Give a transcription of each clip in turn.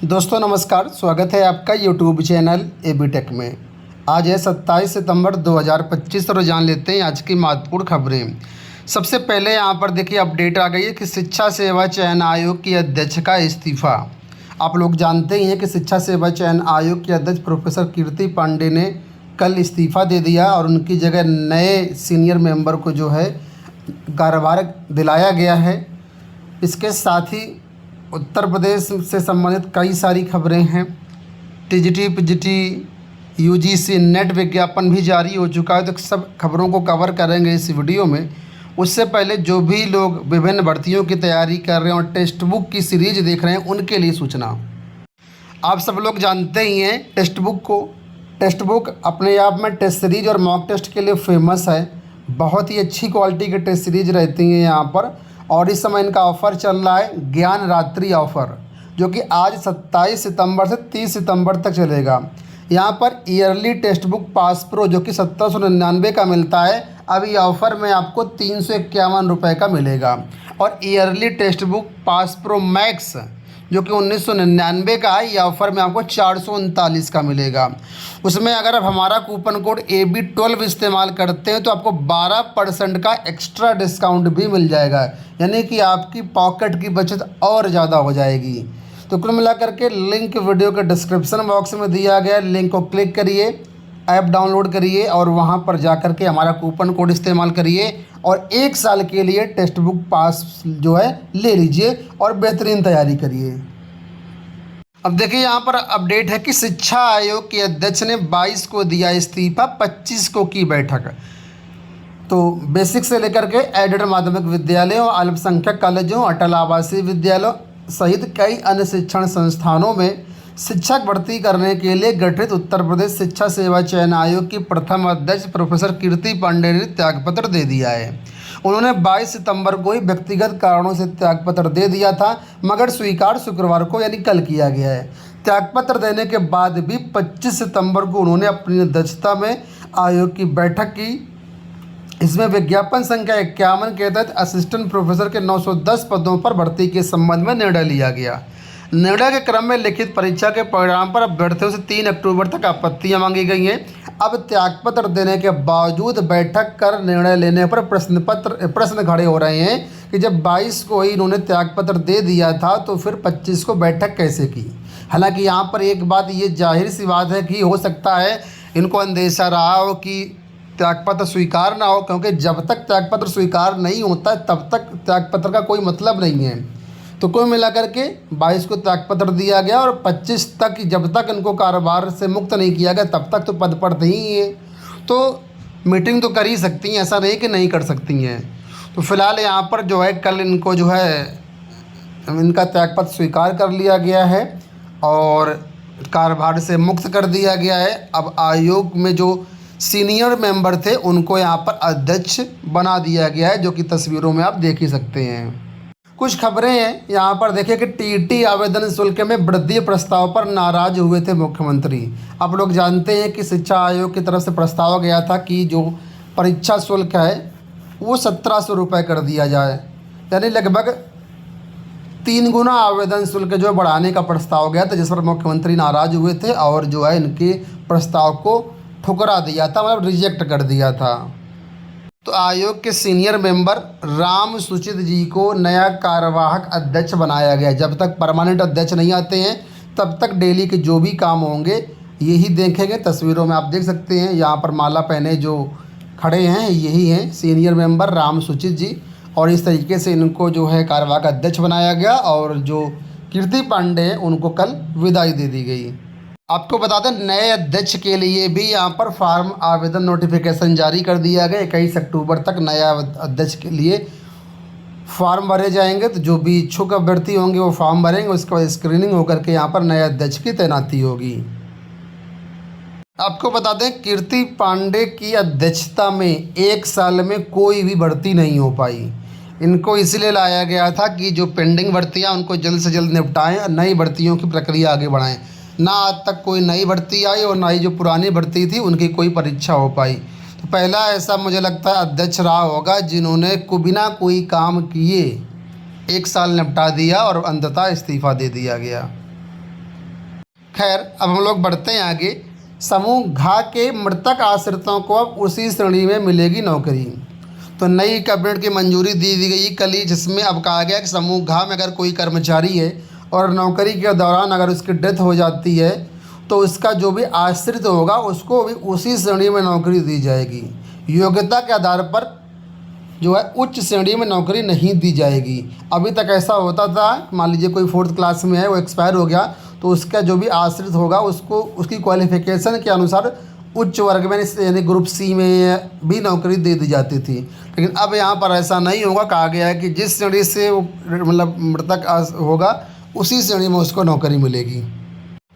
दोस्तों नमस्कार, स्वागत है आपका यूट्यूब चैनल एबी टेक में। आज है 27 सितंबर 2025 और जान लेते हैं आज की महत्वपूर्ण खबरें। सबसे पहले यहाँ पर देखिए अपडेट आ गई है कि शिक्षा सेवा चयन आयोग की अध्यक्ष का इस्तीफ़ा। आप लोग जानते ही हैं कि शिक्षा सेवा चयन आयोग के अध्यक्ष प्रोफेसर कीर्ति पांडे ने कल इस्तीफ़ा दे दिया और उनकी जगह नए सीनियर मेंबर को जो है कार्यभार दिलाया गया है। इसके साथ ही उत्तर प्रदेश से संबंधित कई सारी खबरें हैं। टीजीटी, पीजीटी, यूजीसी नेट विज्ञापन भी जारी हो चुका है, तो सब खबरों को कवर करेंगे इस वीडियो में। उससे पहले जो भी लोग विभिन्न भर्तियों की तैयारी कर रहे हैं और टेक्स्ट बुक की सीरीज देख रहे हैं, उनके लिए सूचना। आप सब लोग जानते ही हैं टेक्स्ट बुक अपने आप में टेस्ट सीरीज और मॉक टेस्ट के लिए फेमस है। बहुत ही अच्छी क्वालिटी के टेस्ट सीरीज रहती हैं यहाँ पर। और इस समय इनका ऑफ़र चल रहा है ज्ञान रात्रि ऑफ़र, जो कि आज 27 सितंबर से 30 सितंबर तक चलेगा। यहाँ पर yearly text book pass pro जो कि 1799 का मिलता है, अब ये ऑफ़र में आपको 351 रुपये का मिलेगा। और yearly text book pass pro max जो कि 1999 का है, ये ऑफ़र में आपको 439 का मिलेगा। उसमें अगर आप हमारा कूपन कोड AB12 इस्तेमाल करते हैं तो आपको 12% का एक्स्ट्रा डिस्काउंट भी मिल जाएगा, यानी कि आपकी पॉकेट की बचत और ज़्यादा हो जाएगी। तो कुल मिलाकर के लिंक वीडियो के डिस्क्रिप्शन बॉक्स में दिया गया है, लिंक को क्लिक करिए, ऐप डाउनलोड करिए और वहाँ पर जाकर के हमारा कूपन कोड इस्तेमाल करिए और 1 साल के लिए टेक्स्ट बुक पास जो है ले लीजिए और बेहतरीन तैयारी करिए। अब देखिए यहाँ पर अपडेट है कि शिक्षा आयोग के अध्यक्ष ने 22 को दिया इस्तीफा, 25 को की बैठक। तो बेसिक से लेकर के एडेड माध्यमिक विद्यालयों, अल्पसंख्यक कॉलेजों, अटल आवासीय विद्यालयों सहित कई अन्य शिक्षण संस्थानों में शिक्षक भर्ती करने के लिए गठित उत्तर प्रदेश शिक्षा सेवा चयन आयोग की प्रथम अध्यक्ष प्रोफेसर कीर्ति पांडे ने त्यागपत्र दे दिया है। उन्होंने 22 सितंबर को ही व्यक्तिगत कारणों से त्यागपत्र दे दिया था, मगर स्वीकार शुक्रवार को यानी कल किया गया है। त्यागपत्र देने के बाद भी 25 सितंबर को उन्होंने अपनी अध्यक्षता में आयोग की बैठक की। इसमें विज्ञापन संख्या 51 के तहत असिस्टेंट प्रोफेसर के 910 पदों पर भर्ती के संबंध में निर्णय लिया गया। निर्णय के क्रम में लिखित परीक्षा के परिणाम पर अभ्यर्थियों से 3 अक्टूबर तक आपत्तियां मांगी गई हैं। अब त्यागपत्र देने के बावजूद बैठक कर निर्णय लेने पर प्रश्न खड़े हो रहे हैं कि जब 22 को ही इन्होंने त्यागपत्र दे दिया था तो फिर 25 को बैठक कैसे की। हालांकि यहाँ पर एक बात ये जाहिर सी बात है कि हो सकता है इनको अंदेशा रहा हो कि त्यागपत्र स्वीकार ना हो, क्योंकि जब तक त्यागपत्र स्वीकार नहीं होता तब तक त्यागपत्र का कोई मतलब नहीं है। तो कुल मिलाकर के 22 को त्यागपत्र दिया गया और 25 तक जब तक इनको कारोबार से मुक्त नहीं किया गया तब तक तो पद पर ही है। तो मीटिंग तो कर ही सकती हैं, ऐसा नहीं कि नहीं कर सकती हैं। तो फिलहाल यहाँ पर जो है कल इनको जो है इनका त्यागपत्र स्वीकार कर लिया गया है और कार्यभार से मुक्त कर दिया गया है। अब आयोग में जो सीनियर मेंबर थे उनको यहाँ पर अध्यक्ष बना दिया गया है, जो कि तस्वीरों में आप देख ही सकते हैं। कुछ खबरें हैं यहाँ पर देखिए कि टीईटी आवेदन शुल्क में वृद्धि प्रस्ताव पर नाराज हुए थे मुख्यमंत्री। आप लोग जानते हैं कि शिक्षा आयोग की तरफ से प्रस्ताव गया था कि जो परीक्षा शुल्क है वो 1700 रुपये कर दिया जाए, यानी लगभग 3 गुना आवेदन शुल्क जो बढ़ाने का प्रस्ताव गया था, जिस पर मुख्यमंत्री नाराज हुए थे और जो है इनके प्रस्ताव को ठुकरा दिया था, मतलब रिजेक्ट कर दिया था। तो आयोग के सीनियर मेंबर राम सुचित जी को नया कार्यवाहक अध्यक्ष बनाया गया। जब तक परमानेंट अध्यक्ष नहीं आते हैं तब तक डेली के जो भी काम होंगे यही देखेंगे। तस्वीरों में आप देख सकते हैं यहाँ पर माला पहने जो खड़े हैं यही हैं सीनियर मेंबर राम सुचित जी, और इस तरीके से इनको जो है कार्यवाहक अध्यक्ष बनाया गया और जो कीर्ति पांडे हैं उनको कल विदाई दे दी गई। आपको बता दें नए अध्यक्ष के लिए भी यहाँ पर फार्म आवेदन नोटिफिकेशन जारी कर दिया गया। 21 अक्टूबर तक नया अध्यक्ष के लिए फार्म भरे जाएंगे। तो जो भी इच्छुक अभ्यर्थी होंगे वो फॉर्म भरेंगे, उसके बाद स्क्रीनिंग होकर के यहाँ पर नए अध्यक्ष की तैनाती होगी। आपको बता दें कीर्ति पांडे की अध्यक्षता में 1 साल में कोई भी भर्ती नहीं हो पाई। इनको इसलिए लाया गया था कि जो पेंडिंग भर्तियाँ उनको जल्द से जल्द निपटाएं और नई भर्तियों की प्रक्रिया आगे बढ़ाएं। ना आज तक कोई नई भर्ती आई और ना ही जो पुरानी भर्ती थी उनकी कोई परीक्षा हो पाई। तो पहला ऐसा मुझे लगता है अध्यक्ष रहा होगा जिन्होंने बिना कोई काम किए 1 साल निपटा दिया और अंततः इस्तीफ़ा दे दिया गया। खैर अब हम लोग बढ़ते हैं आगे। समूह घ के मृतक आश्रितों को अब उसी श्रेणी में मिलेगी नौकरी। तो नई कैबिनेट की मंजूरी दी गई कल ही, जिसमें अब कहा गया कि समूह घ में अगर कोई कर्मचारी है और नौकरी के दौरान अगर उसकी डेथ हो जाती है तो उसका जो भी आश्रित होगा उसको भी उसी श्रेणी में नौकरी दी जाएगी। योग्यता के आधार पर जो है उच्च श्रेणी में नौकरी नहीं दी जाएगी। अभी तक ऐसा होता था, मान लीजिए कोई 4th क्लास में है, वो एक्सपायर हो गया तो उसका जो भी आश्रित होगा उसको उसकी क्वालिफ़िकेशन के अनुसार उच्च वर्ग में यानी ग्रुप सी में भी नौकरी दे दी जाती थी। लेकिन अब यहाँ पर ऐसा नहीं होगा। कहा गया है कि जिस श्रेणी से वो मतलब मृतक होगा उसी श्रेणी में उसको नौकरी मिलेगी।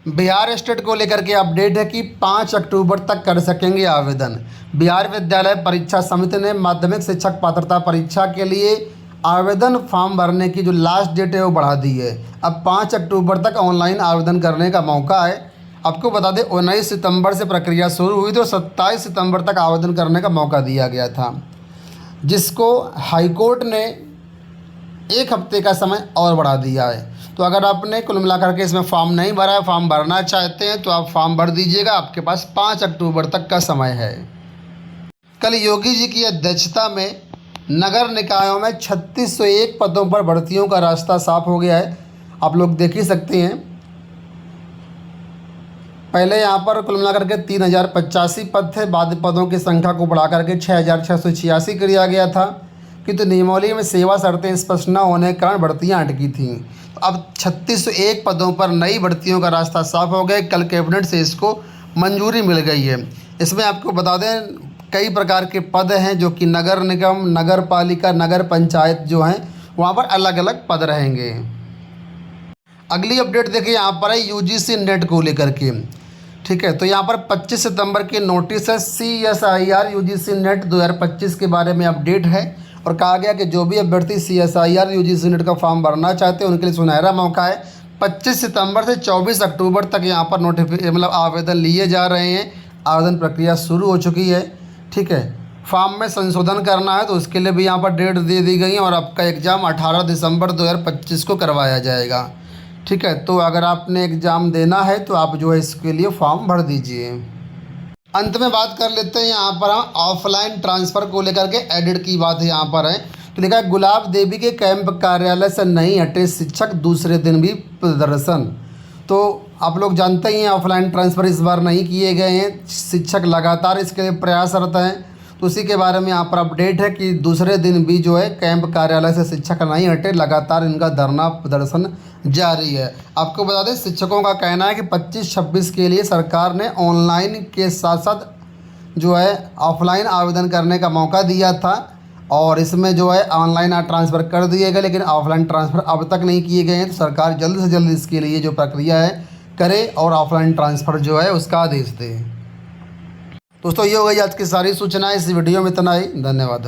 बिहार स्टेट को लेकर के अपडेट है कि 5 अक्टूबर तक कर सकेंगे आवेदन। बिहार विद्यालय परीक्षा समिति ने माध्यमिक शिक्षक पात्रता परीक्षा के लिए आवेदन फॉर्म भरने की जो लास्ट डेट है वो बढ़ा दी है। अब 5 अक्टूबर तक ऑनलाइन आवेदन करने का मौका है। आपको बता दें 19 सितंबर से प्रक्रिया शुरू हुई तो 27 सितंबर तक आवेदन करने का मौका दिया गया था, जिसको हाईकोर्ट ने 1 हफ्ते का समय और बढ़ा दिया है। तो अगर आपने कुल मिलाकर के इसमें फॉर्म नहीं भरा है, फॉर्म भरना चाहते हैं तो आप फॉर्म भर दीजिएगा। आपके पास 5 अक्टूबर तक का समय है। कल योगी जी की अध्यक्षता में नगर निकायों में 3601 पदों पर भर्तियों का रास्ता साफ हो गया है। आप लोग देख ही सकते हैं। पहले यहाँ पर कुल मिलाकर के 3085 पद थे, बाद पदों की संख्या को बढ़ा करके 6686 कर दिया गया था, किंतु नियमावली में सेवा शर्तें स्पष्ट न होने के कारण भर्तियाँ अटकी थीं। तो अब 3601 पदों पर नई भर्तियों का रास्ता साफ हो गया। कल कैबिनेट से इसको मंजूरी मिल गई है। इसमें आपको बता दें कई प्रकार के पद हैं जो कि नगर निगम, नगर पालिका, नगर पंचायत जो हैं वहाँ पर अलग अलग पद रहेंगे। अगली अपडेट देखिए यहाँ पर है यूजीसी नेट को लेकर के। ठीक है, तो यहाँ पर 25 सितंबर की नोटिस है। CSIR यूजीसी नेट 2025 के बारे में अपडेट है और कहा गया कि जो भी अभ्यर्थी CSIR यूजीसी नेट का फॉर्म भरना चाहते हैं उनके लिए सुनहरा मौका है। 25 सितंबर से 24 अक्टूबर तक यहाँ पर मतलब आवेदन लिए जा रहे हैं। आवेदन प्रक्रिया शुरू हो चुकी है। ठीक है, फॉर्म में संशोधन करना है तो उसके लिए भी यहाँ पर डेट दे दी गई है और आपका एग्ज़ाम 18 दिसंबर 2025 को करवाया जाएगा। ठीक है, तो अगर आपने एग्ज़ाम देना है तो आप जो है इसके लिए फॉर्म भर दीजिए। अंत में बात कर लेते हैं यहाँ पर हम ऑफलाइन ट्रांसफ़र को लेकर के। एडिट की बात है यहाँ पर है तो लिखा है गुलाब देवी के कैंप कार्यालय से नहीं हटे शिक्षक, दूसरे दिन भी प्रदर्शन। तो आप लोग जानते ही हैं ऑफलाइन ट्रांसफ़र इस बार नहीं किए गए हैं। शिक्षक लगातार इसके लिए प्रयासरत हैं। तो उसी के बारे में यहाँ पर अपडेट है कि दूसरे दिन भी जो है कैंप कार्यालय से शिक्षक नहीं हटे, लगातार इनका धरना प्रदर्शन जारी है। आपको बता दें शिक्षकों का कहना है कि 25-26 के लिए सरकार ने ऑनलाइन के साथ साथ जो है ऑफलाइन आवेदन करने का मौका दिया था और इसमें जो है ऑनलाइन ट्रांसफ़र कर दिए गए, लेकिन ऑफलाइन ट्रांसफ़र अब तक नहीं किए गए हैं। तो सरकार जल्द से जल्द इसके लिए जो प्रक्रिया है करे और ऑफलाइन ट्रांसफ़र जो है उसका आदेश दे। दोस्तों ये हो गई आज की सारी सूचनाएं। इस वीडियो में इतना ही। धन्यवाद।